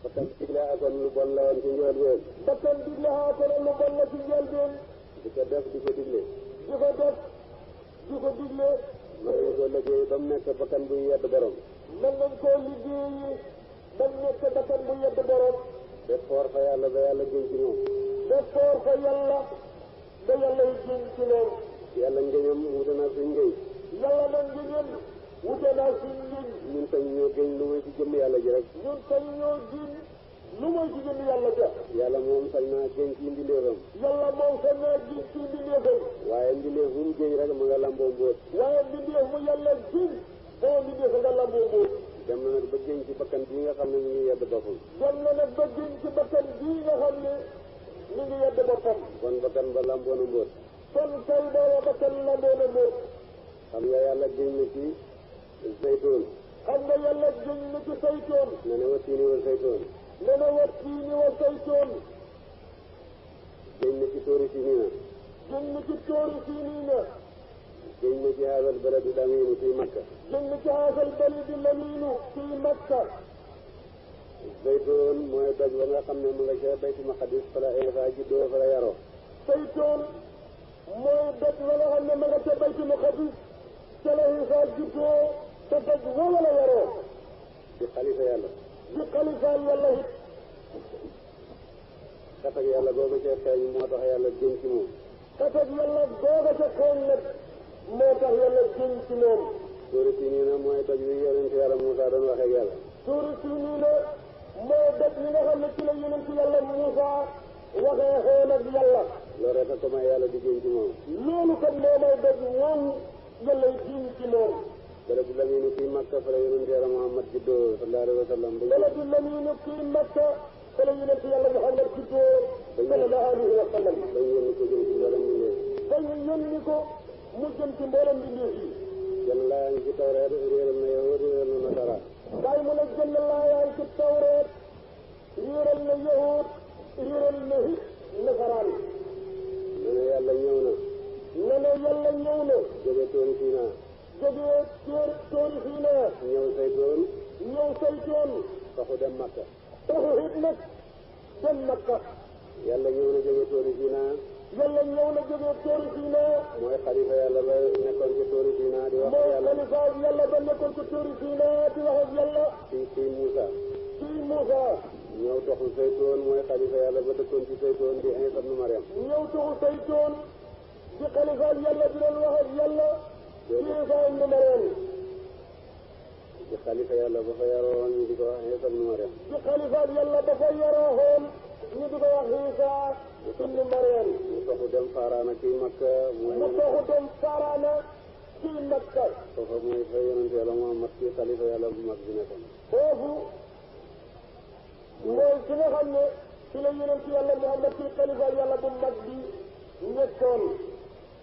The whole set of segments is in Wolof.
bakkan digle akoon lu bon la woon ci njëlbeen. bakkan digle akoon lu bon la ci njëlbeen. di ko def di ko digle. di ko def di ko digle. mën nañ koo liggéey ba mu nekk bakkan buy yedd borom. mën nañ koo liggéey ba mu nekk bakkan bu yedd borom. def foor fa yàlla ba yàlla gën ci moom. def foor fa yàlla ba yàlla yi gën ci moom. yàlla ngëñam wute naa suñ ngëñ. yàlla na ngëñam wute naa suñ ngëñ. ñun sañ ñoo gëñ lu muy ci jëmm yàlla ji rek. ñun sañ ñoo gën lu muy ci jëmm yàlla ja. yàlla moom sañ naa gëñ ci mbindeefam. yàlla moom sañ naa gën ci mbindeefam. waaye mbindeef mu gëñ rek mu nga lamboo mbóot. waaye mbindeef mu yàlla gën boo mbindeef nga lamboo mbóot. dem na nag ba gëñ ci bakkan bii nga xam ne mu ngi yedd boppam. dem na nag ba gën ci bakkan bii nga xam ne mi ngi yedd boppam. kon bakkan ba lamboo na mbóot. kon tey booba bakkan lamboo na mbóot. xam nga yàlla gëñ na ci zaytoon. xam nga yàlla gëñ na ci saytoon. ne na wa tiini wa zaytoon. ne na wa tiini wa saytoon. gëñ na ci tóori siniina. gëñ na ci tóori siniina. gëñ na ci haadal baladi lamiinu fii Makka. gëñ na ci haadal baladi lamiinu fii Makka. zaytoon mooy doj ba nga xam ne mu nga ca Baytul Maqdis fa la Iisaa juddoo fa la yaroo. saytoon mooy doj ba nga xam ne ma nga ca Baytul Maqdis ca la Iisaa juddoo te doj wala la yaroo. di xalifa yàlla. di xalifaal yàlla it. xatak yàlla googu ca feeñ moo tax yàlla gën ci moom. xatak yàlla googu ca feeñ nag moo tax yàlla gën ci moom. tóori siniina mooy doj wi yonent yàlla Muusaa doon waxee ak yàlla. tóori siniina mooy doj li nga xam ne ci la yonent yàlla Muusaa waxee xool ak yàlla. loolu rek a ko may yàlla di gën ci moom. loolu kat moo may doj moom yàlla gën ci moom. baladu lamiinu fii Makka fa la yonent yàlla Muhammad juddoo sallallahu alayhi wa sallam. baladu lamiinu fii Makka fa la yonent yàlla Muhammad juddoo sallallahu alayhi wa sallam. bañ yónni ko jëm ci mboolem mbindeef. bañ yónni ko mu jëm ci mboolem mbindeef yi. jën laa ngi ci tawreet réeral na yahud réeral na nasara. waaye mu ne jënd laa yaa ngi ci tawreet réeral na yahud réeral na nasaraan. ne na yàlla ñëw na. ne na yàlla ñëw na. jóge tóori Siinaa. jógee tóori Siinaa. ñëw saytoon. ñëw saytoon. taxu dem Makka. taxu it nag dem Makka. yàlla ñëw na jóge tóori Siinaa. yàlla ñëw na jógee tóori Siinaa. mooy xalifa yàlla ba nekkoon ci tóori Siinaa di wax ak yàlla. mooy xalifa yàlla ba nekkoon ci tóori Siinaa di wax ak yàlla. fii Muusa. fii Muusa. ñëw taxu saytoon mooy xalifa yàlla ba dëkkoon ci saytoon di Iisaa ibnu Maryam. ñëw taxu saytoon di xalifa yàlla di leen wax ak yàlla. di Iisaa ibnu Maryam. di xalifa yàlla ba fa yaroon ñu di ko wax Iisaa ibnu Maryam. di xalifa yàlla ba fa yaroo ñu di ko wax Iisaa ibnu Maryam. mu taxu dem Faaraana ci Makka. mu taxu dem Faaraana ci Makka. foofa mooy fa yonent yàlla Muhammad ci xalifa yàlla bu mag bi nekkoon. foofu mooy ki nga xam ne ci la yonent yàlla Muhammad ci xalifa yàlla bu mag bi nekkoon.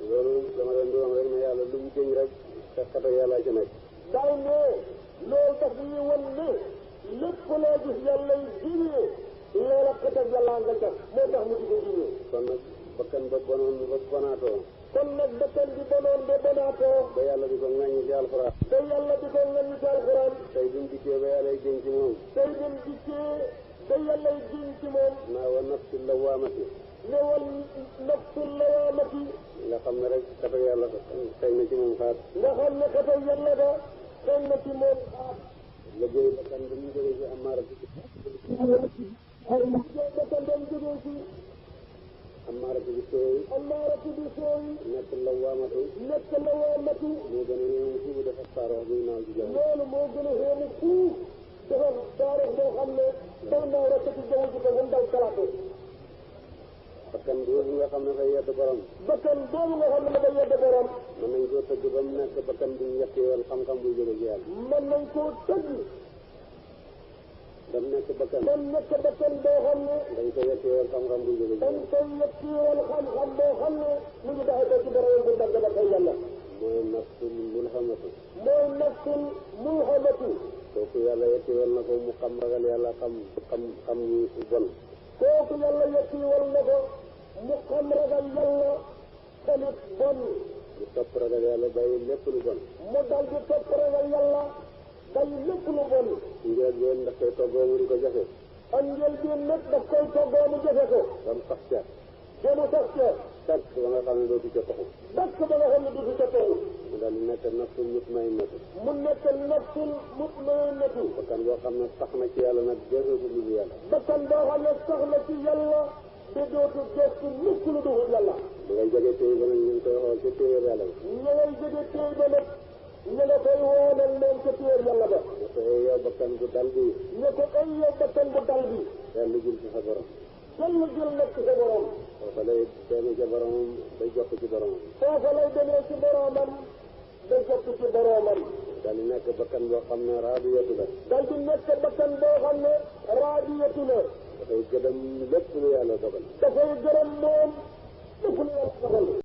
loolu dama leen di wax rek ne yàlla lu mu jëñ rek xekkata yàlla ci nekk. daaw ne loolu daf ñuy wan ne lépp loo gis yàlla yi diine loola xetak yàlla nga ca moo tax mu di ko diine. kon nag bakkan ba bonoon ba bonaatoo. kon nag bakkan bi bonoon ba bonaatoo. ba yàlla di ko ŋaññi ci alxuraan. ba yàlla di ko ŋaññi ci alxuraan. tey bi mu dikkee ba yàlla jëñ ci moom. tey bi mu dikkee ba yàlla jëñ ci moom. naa wa nafsi lawaamati. ne wal nafsu lawaamati. nga xam ne rek xetak yàlla xëy na ci moom xaat. nga xam ne xetak yàlla da xëy na ci moom xaat. liggéey bakkan bi mu jógee ci amaara ci. bakkan ba mu jógee ci. amaara ci sooy. amaara ci sooy. nekk lawaamatu. nekk lawaamatu. moo gën a néew fu dafa saaroo muy naaw ci jaww. loolu moo gën a xéemu fuuf dafa saaroo boo xam ne daw naaw rek ci jaww ji ko mu daw kalaate. bakkan boobu nga xam ne fay yedd borom. bakkan boobu nga xam ne dafay yedd borom. mën nañ koo tëgg ba mu nekk bakkan bu ñu yetteewal xam-xam buy jóge ci yàlla. mën nañ koo tëgg. ba mu nekk bakkan. ba mu nekk bakkan boo xam ne. dañ ko yetteewal xam-xam buy jóge ci dañ yàlla. koy yetteewal xam-xam boo xam ne mu ngi daxe ko ci borom bu dagg ba fay yàlla. mooy nafsul mulhamatu. mooy nafsul mulhamatu. kooku yàlla yetteewal na ko mu xam ragal yàlla xam yu bon. kooku yàlla yetteewal na ko mu xam ragal yàlla tamit bon. mu topp ragal yàlla bàyyi lépp lu bon. mu dal di topp ragal yàlla bàyyi lépp lu bon. njël yéen ndax koy toggoo mu di ko jafe. ak njël bi nag daf koy toggoo mu jafe ko. ba mu sax ca. ba mu sax ca. dakk ba nga xam ne dootu ca taxu. dakk ba nga xam ne dootu ca taxu. mu daal di nekk nafsul mutmainnatu. mu nekk nafsul mutmainnatu. bakkan boo xam ne sax na ci yàlla nag deesul lu yàlla. bakkan boo xam ne sax na ci yàlla te dootu gëstu mukk lu dugul yàlla. da ngay jóge téy ba nag ñu ngi koy xool ca téyër yàlla ba. ñu ngay jóge téy ba nag ñu nga koy woonal moom ca téyër yàlla ba. ñu ko yow bakkan bu dal bi. ñu ko ay yow bakkan bu dal bi. dellu jël ci sa borom. dellu jël nag ci sa borom. foofa lay demee ca boromam day jokk ci boromam. foofa lay demee ci boromam day jokk ci boromam. daal di nekk bakkan boo xam ne raadiyatu la. dal di nekk bakkan boo xam ne raadiyatu la. dafay gëdëm lépp lu yàlla dogal. dafay gërëm moom lépp lu yàlla dogal.